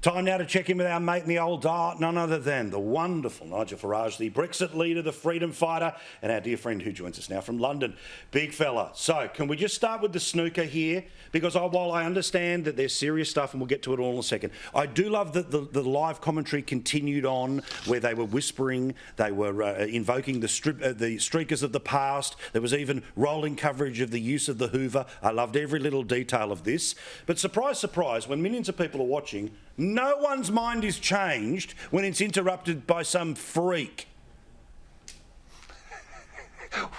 Time now to check in with our mate in the old dart, none other than the wonderful Nigel Farage, the Brexit leader, the freedom fighter, and our dear friend who joins us now from London. Big fella. So, can we just start with the snooker here? Because while I understand that there's serious stuff, and we'll get to it all in a second, I do love that the live commentary continued on where they were whispering, they were invoking the streakers of the past. There was even rolling coverage of the use of the Hoover. I loved every little detail of this. But surprise, surprise, when millions of people are watching, no one's mind is changed when it's interrupted by some freak.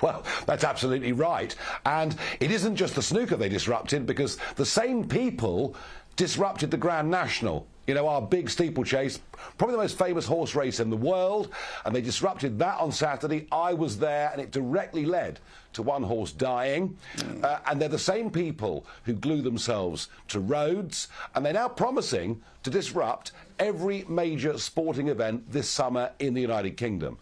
Well, that's absolutely right. And it isn't just the snooker they disrupted, because the same people disrupted the Grand National. You know, our big steeplechase, probably the most famous horse race in the world, and they disrupted that on Saturday. I was there, and it directly led to one horse dying. And they're the same people who glue themselves to roads, and they're now promising to disrupt every major sporting event this summer in the United Kingdom.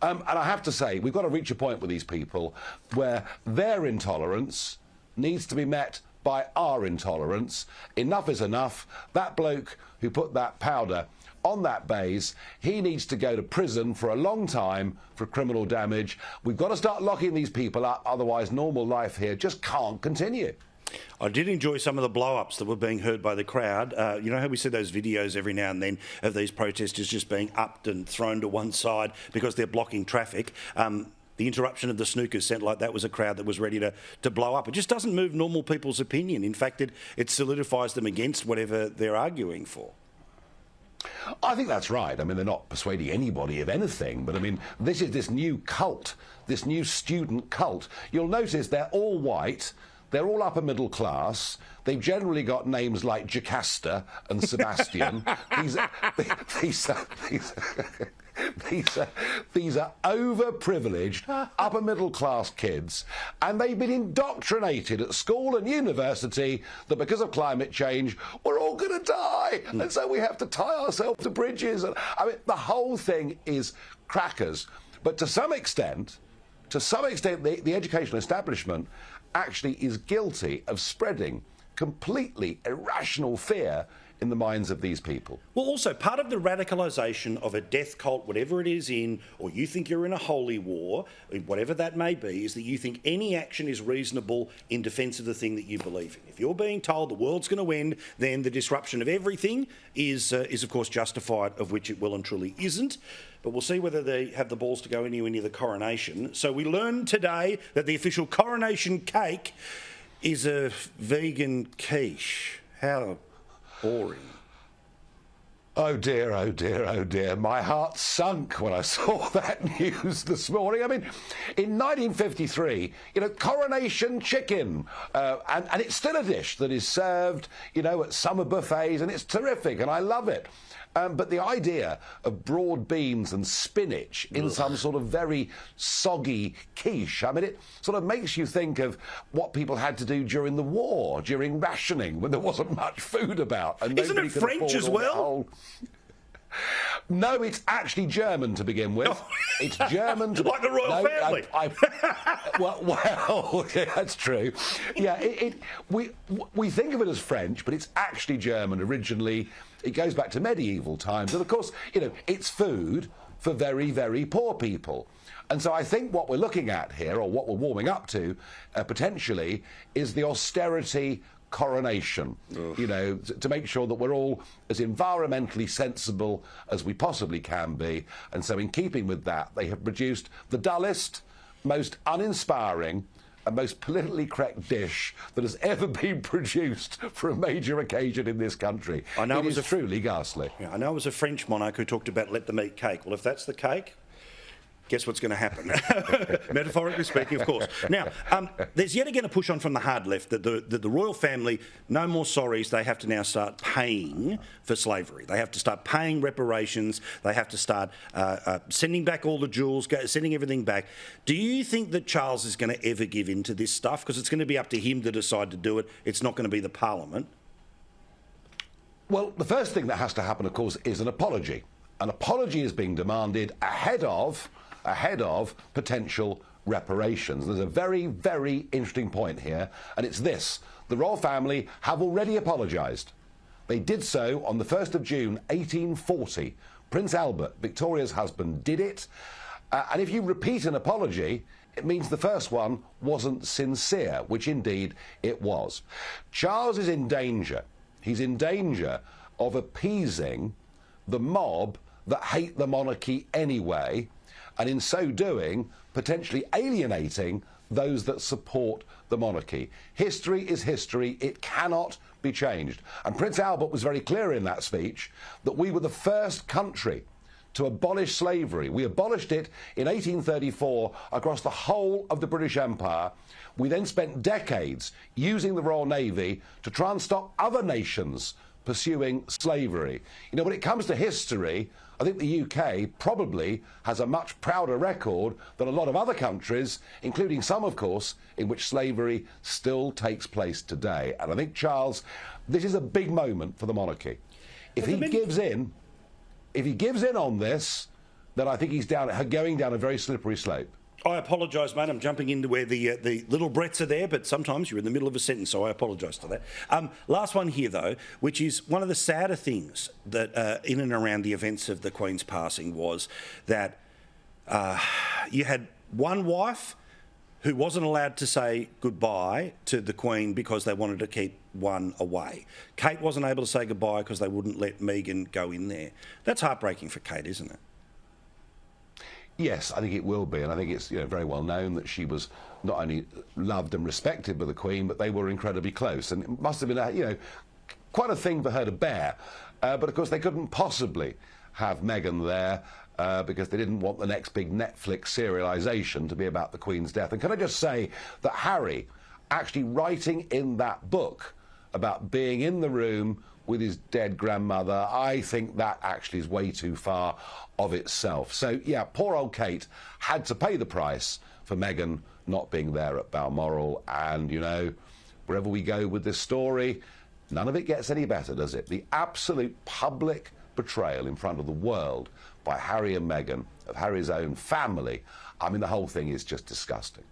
And I have to say, we've got to reach a point with these people where their intolerance needs to be met by our intolerance. Enough is enough. That bloke who put that powder on that base, he needs to go to prison for a long time for criminal damage. We've got to start locking these people up, otherwise normal life here just can't continue. I did enjoy some of the blow-ups that were being heard by the crowd. You know how we see those videos every now and then of these protesters just being upped and thrown to one side because they're blocking traffic? The interruption of the snookers sent like that was a crowd that was ready to blow up. It just doesn't move normal people's opinion. In fact, it solidifies them against whatever they're arguing for. I think that's right. I mean, they're not persuading anybody of anything, but I mean, this is this new cult, this new student cult. You'll notice they're all white. They're all upper middle class. They've generally got names like Jocasta and Sebastian. These are overprivileged, upper middle class kids, and they've been indoctrinated at school and university that because of climate change, we're all going to die, and so we have to tie ourselves to bridges. And I mean, the whole thing is crackers. But to some extent, the educational establishment actually is guilty of spreading completely irrational fear in the minds of these people. Well, also, part of the radicalisation of a death cult, whatever it is in, or you think you're in a holy war, whatever that may be, is that you think any action is reasonable in defence of the thing that you believe in. If you're being told the world's going to end, then the disruption of everything is of course, justified, of which it well and truly isn't. But we'll see whether they have the balls to go anywhere near the coronation. So we learned today that the official coronation cake is a vegan quiche. How boring. Oh dear, oh dear, oh dear. My heart sunk when I saw that news this morning. I mean, in 1953, you know, coronation chicken, and it's still a dish that is served, you know, at summer buffets, and it's terrific, and I love it. But the idea of broad beans and spinach in some sort of very soggy quiche, I mean, it sort of makes you think of what people had to do during the war, during rationing, when there wasn't much food about. And isn't it French as well? No, it's actually German to begin with. Oh. It's German. Like the royal family. Well, yeah, that's true. Yeah, we think of it as French, but it's actually German originally. It goes back to medieval times. And, of course, you know, it's food for very, very poor people. And so I think what we're looking at here, or what we're warming up to, potentially, is the austerity coronation, you know, to make sure that we're all as environmentally sensible as we possibly can be. And so in keeping with that, they have produced the dullest, most uninspiring and most politically correct dish that has ever been produced for a major occasion in this country. I know it is truly ghastly. Yeah, I know it was a French monarch who talked about let them eat cake. Well, if that's the cake, guess what's going to happen? Metaphorically speaking, of course. Now, there's yet again a push on from the hard left that the royal family, no more sorries, they have to now start paying for slavery. They have to start paying reparations. They have to start sending back all the jewels, sending everything back. Do you think that Charles is going to ever give in to this stuff? Because it's going to be up to him to decide to do it. It's not going to be the Parliament. Well, the first thing that has to happen, of course, is an apology. An apology is being demanded ahead of potential reparations. There's a very, very interesting point here, and it's this. The royal family have already apologised. They did so on the 1st of June 1840. Prince Albert, Victoria's husband, did it. And if you repeat an apology, it means the first one wasn't sincere, which indeed it was. Charles is in danger. He's in danger of appeasing the mob that hate the monarchy anyway, and in so doing, potentially alienating those that support the monarchy. History is history. It cannot be changed. And Prince Albert was very clear in that speech that we were the first country to abolish slavery. We abolished it in 1834 across the whole of the British Empire. We then spent decades using the Royal Navy to try and stop other nations pursuing slavery. You know, when it comes to history, I think the UK probably has a much prouder record than a lot of other countries, including some, of course, in which slavery still takes place today. And I think, Charles, this is a big moment for the monarchy. If he gives in on this, then I think he's going down a very slippery slope. I apologise, mate. I'm jumping into where the little breaths are there, but sometimes you're in the middle of a sentence, so I apologise for that. Last one here, though, which is one of the sadder things that in and around the events of the Queen's passing was that you had one wife who wasn't allowed to say goodbye to the Queen because they wanted to keep one away. Kate wasn't able to say goodbye because they wouldn't let Meghan go in there. That's heartbreaking for Kate, isn't it? Yes, I think it will be, and I think it's very well known that she was not only loved and respected by the Queen, but they were incredibly close, and it must have been quite a thing for her to bear. But of course, they couldn't possibly have Meghan there because they didn't want the next big Netflix serialisation to be about the Queen's death. And can I just say that Harry, actually writing in that book about being in the room with his dead grandmother, I think that actually is way too far of itself. So, yeah, poor old Kate had to pay the price for Meghan not being there at Balmoral. And, wherever we go with this story, none of it gets any better, does it? The absolute public betrayal in front of the world by Harry and Meghan, of Harry's own family. I mean, the whole thing is just disgusting.